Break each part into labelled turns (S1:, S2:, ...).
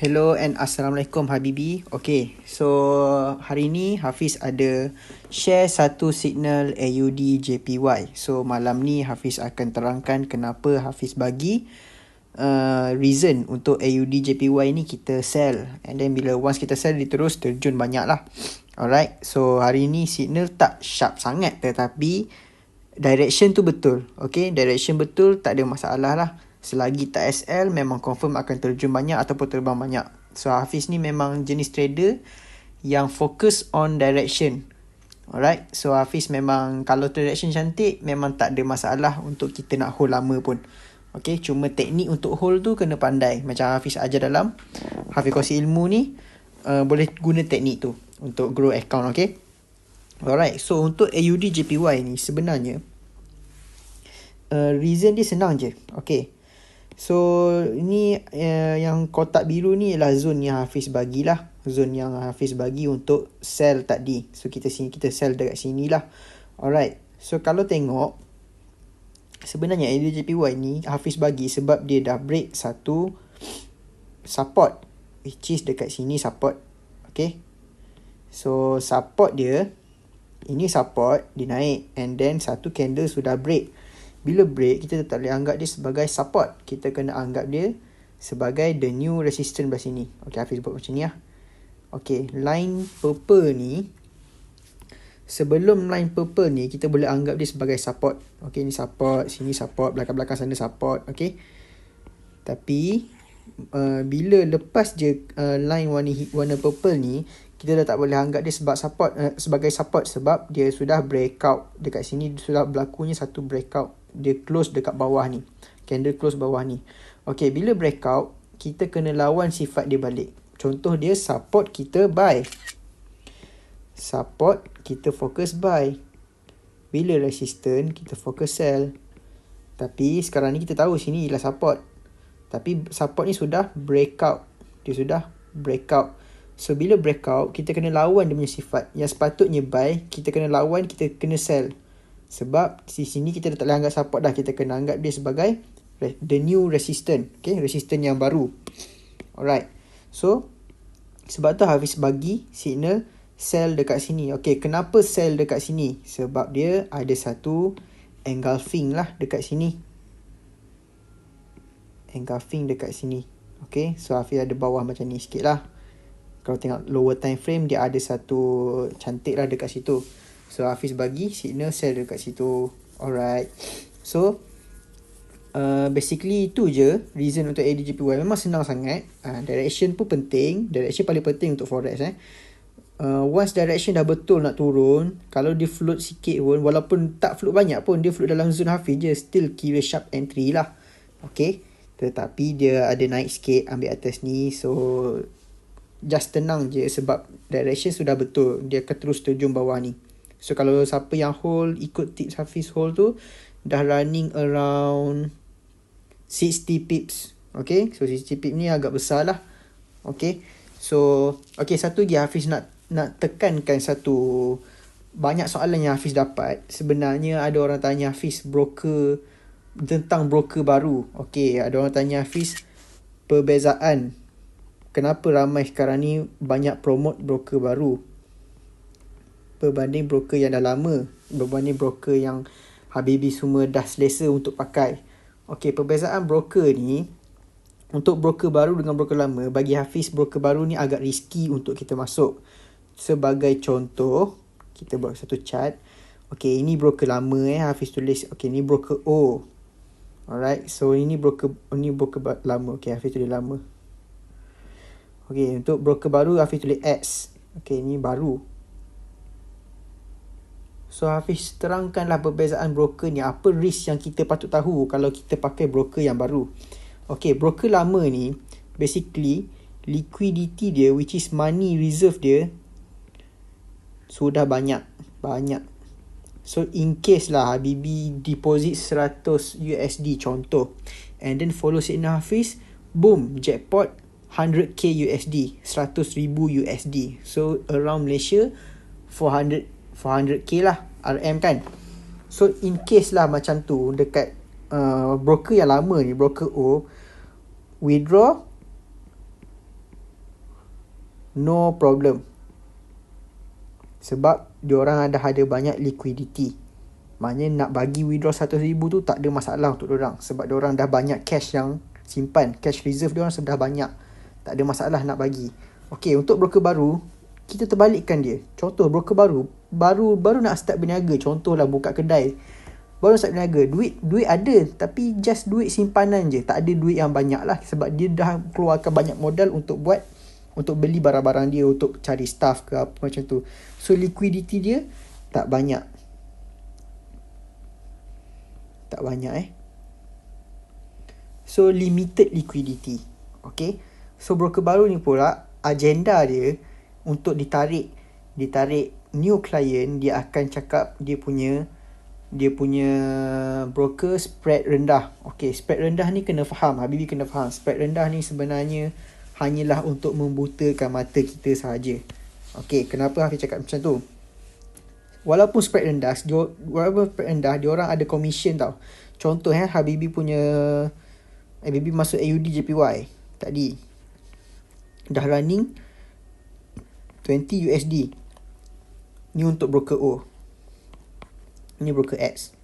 S1: Hello and Assalamualaikum Habibi. Okay, so hari ni Hafiz ada share satu signal AUD JPY. So malam ni Hafiz akan terangkan kenapa Hafiz bagi reason untuk AUD JPY ni kita sell. And then bila once kita sell dia terus terjun banyak lah. Alright, so hari ni signal tak sharp sangat tetapi direction tu betul. Okay, direction betul, tak ada masalah lah. Selagi tak SL memang confirm akan terjun banyak ataupun terbang banyak. So Hafiz ni memang jenis trader yang fokus on direction. Alright, so Hafiz memang kalau direction cantik memang tak ada masalah untuk kita nak hold lama pun. Okay, cuma teknik untuk hold tu kena pandai. Macam Hafiz ajar dalam Hafiz Kongsi Ilmu ni, boleh guna teknik tu untuk grow account. Okay, alright, so untuk AUD JPY ni sebenarnya reason dia senang je. Okay, so ni yang kotak biru ni ialah zone yang Hafiz bagilah. Zone yang Hafiz bagi untuk sell tadi. So kita sell dekat sini lah. Alright, so kalau tengok sebenarnya AUD/JPY ni Hafiz bagi sebab dia dah break satu support, which is dekat sini support. Okay, so support dia, ini support, dia naik and then satu candle sudah break. Bila break, kita tak boleh anggap dia sebagai support. Kita kena anggap dia sebagai the new resistance belah sini. Okay, Hafiz buat macam ni lah. Okay, line purple ni, sebelum line purple ni, kita boleh anggap dia sebagai support. Okay, ni support, sini support, belakang-belakang sana support. Okay, tapi bila lepas je line warna purple ni, kita dah tak boleh anggap dia sebagai support sebab dia sudah breakout. Dekat sini sudah berlakunya satu breakout. Dia close dekat bawah ni. Candle close bawah ni. Okay, bila breakout, kita kena lawan sifat dia balik. Contoh dia support, kita buy. Support, kita fokus buy. Bila resistance, kita fokus sell. Tapi sekarang ni kita tahu sini ialah support. Tapi support ni sudah breakout. Dia sudah breakout. So bila breakout, kita kena lawan dia punya sifat. Yang sepatutnya buy, kita kena lawan, kita kena sell. Sebab di sini kita dah tak boleh anggap support dah. Kita kena anggap dia sebagai the new resistance. Okay, resistance yang baru. Alright, so sebab tu Hafiz bagi signal sell dekat sini. Okay, kenapa sell dekat sini? Sebab dia ada satu engulfing lah dekat sini. Engulfing dekat sini. Okay, so Hafiz ada bawah macam ni sikit lah. Kalau tengok lower time frame, dia ada satu cantik lah dekat situ. So Hafiz bagi signal sell dekat situ. Alright, so basically itu je reason untuk AUD/JPY. Memang senang sangat. Direction pun penting. Direction paling penting untuk forex. Once direction dah betul nak turun, kalau dia float sikit pun, walaupun tak float banyak pun, dia float dalam zone Hafiz je, still kira sharp entry lah. Okay, tetapi dia ada naik sikit, ambil atas ni. So just tenang je sebab direction sudah betul. Dia akan terus terjun bawah ni. So kalau siapa yang hold, ikut tips Hafiz hold tu, dah running around 60 pips. Okay, so 60 pips ni agak besar lah. Okay, so okay, satu lagi Hafiz nak tekankan satu. Banyak soalan yang Hafiz dapat. Sebenarnya ada orang tanya Hafiz tentang broker baru. Okay, ada orang tanya Hafiz perbezaan. Kenapa ramai sekarang ni banyak promote broker baru berbanding broker yang dah lama, berbanding broker yang Habibi semua dah selesa untuk pakai. Okay, perbezaan broker ni, untuk broker baru dengan broker lama, bagi Hafiz broker baru ni agak risky untuk kita masuk. Sebagai contoh, kita buat satu chart. Okay, ini broker lama Hafiz tulis. Okay, ni broker O. Alright, so ini broker lama. Okay, Hafiz tulis lama. Okay, untuk broker baru Hafiz tulis X. Okay, ni baru. So Hafiz terangkanlah perbezaan broker ni. Apa risk yang kita patut tahu kalau kita pakai broker yang baru. Okay, broker lama ni basically liquidity dia, which is money reserve dia, sudah banyak. So in case lah Habibi deposit 100 USD contoh, and then follow signal Hafiz, boom, jackpot 100k USD, 100,000 USD. So around Malaysia 400k lah RM kan. So in case lah macam tu dekat broker yang lama ni, broker O, withdraw no problem. Sebab diorang dah ada banyak liquidity. Maknanya nak bagi withdraw 100,000 tu tak ada masalah untuk diorang. Sebab diorang dah banyak cash yang simpan. Cash reserve diorang sudah banyak. Tak ada masalah nak bagi. Okay, untuk broker baru, kita terbalikkan dia. Contoh, broker baru nak start berniaga. Contohlah buka kedai. Baru start berniaga. Duit ada. Tapi just duit simpanan je. Tak ada duit yang banyak lah. Sebab dia dah keluarkan banyak modal untuk beli barang-barang dia. Untuk cari staff ke apa macam tu. So, liquidity dia tak banyak. So, limited liquidity. Okay. So, broker baru ni pula, agenda dia untuk ditarik new client, dia akan cakap dia punya broker spread rendah. Okay, spread rendah ni kena faham. Habibi kena faham. Spread rendah ni sebenarnya hanyalah untuk membutakan mata kita sahaja. Okay, kenapa Hafiz cakap macam tu? Walaupun spread rendah, diorang ada commission tau. Contoh Habibi masuk AUD JPY tadi. Dah running 20 USD. Ni untuk broker O. Ni broker X.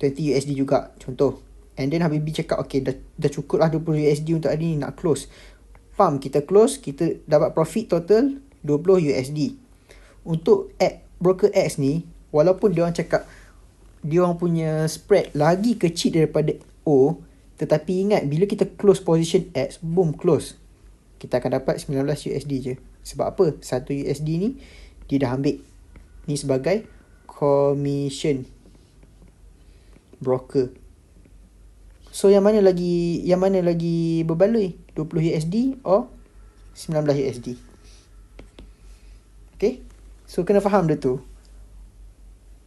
S1: 20 USD juga contoh. And then Habibi cakap okay, dah cukup lah 20 USD untuk hari ni nak close. Faham, kita close, kita dapat profit total 20 USD. Untuk broker X ni, walaupun diorang cakap diorang punya spread lagi kecil daripada O, tetapi ingat bila kita close position X, boom, close, kita akan dapat 19 USD je. Sebab apa? 1 USD ni dia dah ambil ni sebagai commission broker. So yang mana lagi berbaloi? 20 USD or 19 USD? Okay? So kena faham dia tu.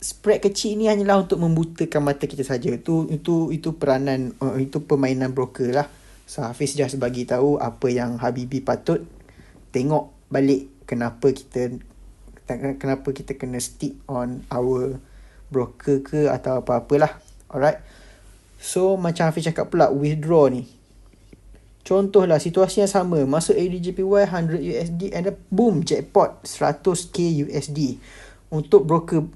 S1: Spread kecil ni hanyalah untuk membutakan mata kita saja. Itu peranan, itu permainan broker lah. So Hafiz just bagi tahu apa yang Habibi patut tengok balik. Kenapa kita kena stick on our broker ke atau apa-apalah. Alright. So macam Hafiz cakap pula, withdraw ni. Contohlah situasi yang sama, masuk ADJPY 100 USD and then boom, jackpot 100k USD. Untuk broker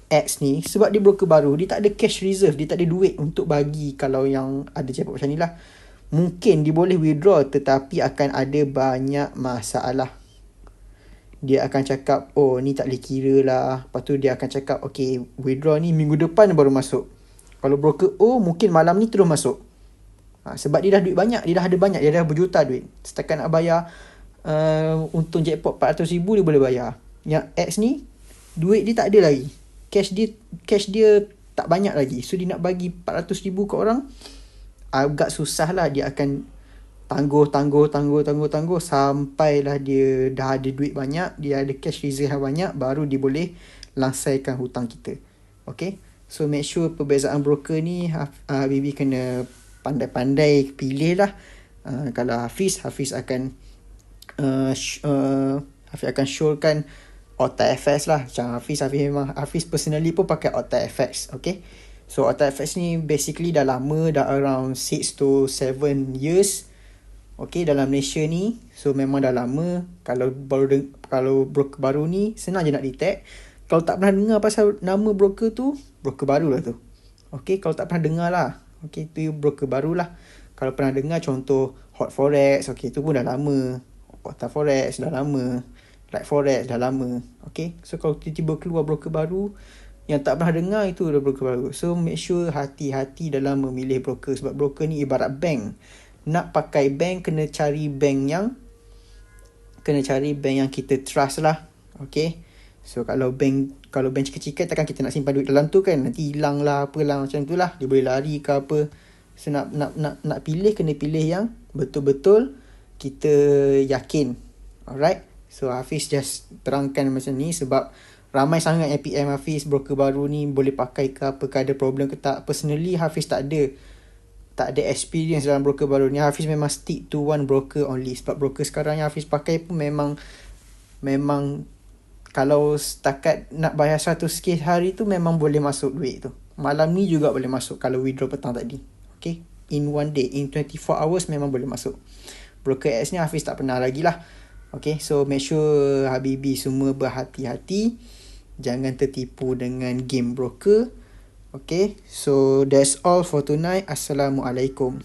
S1: X ni, sebab dia broker baru, dia tak ada cash reserve, dia tak ada duit untuk bagi kalau yang ada jackpot macam ni lah. Mungkin dia boleh withdraw tetapi akan ada banyak masalah. Dia akan cakap, oh ni tak boleh kira lah. Lepas tu dia akan cakap, okay, withdraw ni minggu depan baru masuk. Kalau broker O, mungkin malam ni terus masuk. Sebab dia dah duit banyak, dia dah ada banyak, dia dah berjuta duit. Setakat nak bayar untung jackpot 400,000 dia boleh bayar. Yang X ni, duit dia tak ada lagi. Cash dia tak banyak lagi. So dia nak bagi 400,000 ke orang, agak susah lah. Dia akan tangguh sampailah dia dah ada duit banyak, dia ada cash reserve yang banyak, baru dia boleh langsaikan hutang kita. Okay, so make sure perbezaan broker ni Habibi kena pandai-pandai pilih lah. Kalau Hafiz akan showkan OtterFX lah. Macam Hafiz personally pun pakai OtterFX. Okay, so OtterFX ni basically dah lama, dah around 6 to 7 years. Okay, dalam Malaysia ni. So memang dah lama. Kalau broker baru ni, senang je nak detect. Kalau tak pernah dengar pasal nama broker tu, broker baru lah tu. Okay, kalau tak pernah dengar lah, okay, tu broker baru lah. Kalau pernah dengar contoh Hot Forex, okay, tu pun dah lama. Otter Forex dah lama. Like Forex dah lama. Okay, so kalau tiba-tiba keluar broker baru yang tak pernah dengar, itu dah broker baru. So make sure hati-hati dalam memilih broker. Sebab broker ni ibarat bank. Nak pakai bank, kena cari bank yang kita trust lah. Okay, so kalau bank cekik-cekik, takkan kita nak simpan duit dalam tu kan, nanti hilang lah apalah macam tu lah, dia boleh lari ke apa. So nak pilih, kena pilih yang betul-betul kita yakin. Alright, so Hafiz just terangkan macam ni sebab ramai sangat yang PM Hafiz, broker baru ni boleh pakai ke apa ke, ada problem ke tak. Personally Hafiz tak ada experience dalam broker baru ni. Hafiz memang stick to one broker only. Sebab broker sekarang yang Hafiz pakai pun memang kalau setakat nak bayar 100k hari tu memang boleh masuk duit tu. Malam ni juga boleh masuk kalau withdraw petang tadi. Okay, in one day, in 24 hours memang boleh masuk. Broker X ni Hafiz tak pernah lagi lah. Okay, so make sure Habibi semua berhati-hati. Jangan tertipu dengan game broker. Okay, so that's all for tonight. Assalamualaikum.